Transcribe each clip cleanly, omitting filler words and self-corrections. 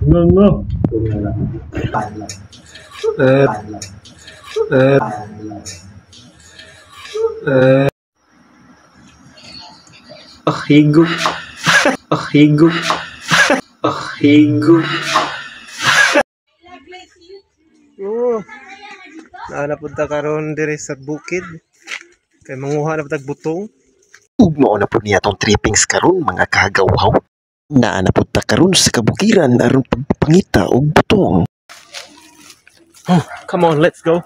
Nga. Higop. Higop. Higop. Napunta karon diri sa bukid. Kay manguha na patag butong. Ug mao na pud niya tong trippings karon mga kahagawhaw. Napunta karon sa kabukiran aron pagpangita og butong. Come on, let's go.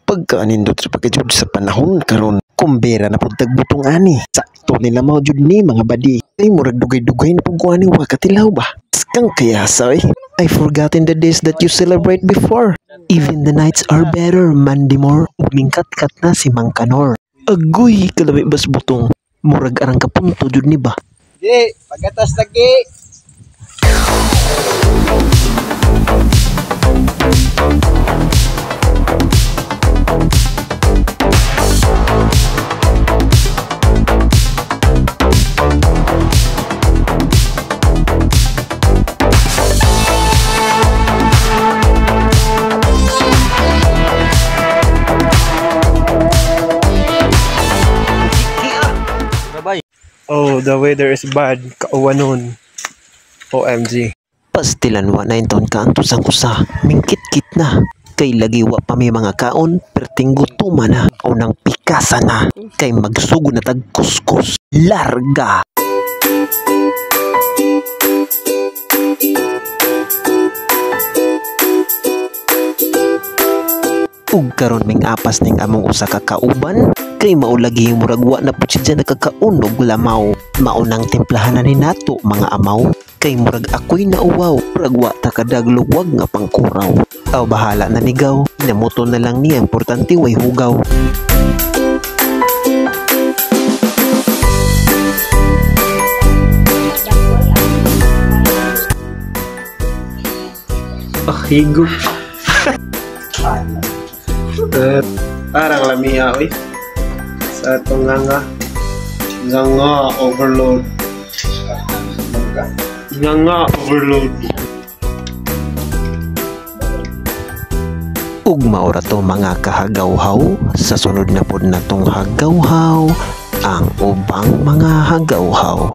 Pagkaanindot sa pagkajud sa panahon karon, kumbera na pud tagbutong ani. Sakto nila mao jud ni mga badi. Ay murag dugay-dugay na pud kuani wa katilaw ba. Skang kaya say. I forgotten the days that you celebrate before. Even the nights are better, Mandimore. Ulingkat-kat na si Mang Kanor. Agoy, kalabi bas butong. Murag arang kapunto jud ni ba? Di, pagatas lagi. Oh, the weather is bad. Kauwanon. OMG. Pastilan wa na inton kaantos ang kusa. Mingkit-kit na. Kay lagi wa pa may mga kaon, perting gutuman na. O nang pikasa na. Kay magsugo na tag kuskus. Larga! Ug karon ming apas ning among usa ka kauban kay maulagi yung muragwa na pud siya nakakaunog lamaw. Maunang timplahan na ni nato mga amaw kay murag ako'y nauwaw. Muragwa ta kadaglugwag nga pangkuraw. Aw bahala na nigaw. Namuto na lang niya importante way hugaw. Higop. Parang lamia oy. Sa itong nga overload. Nga overload. Ug maura to mga kahagawhaw, sa sunod na pod natong hagawhaw ang ubang mga hagawhaw.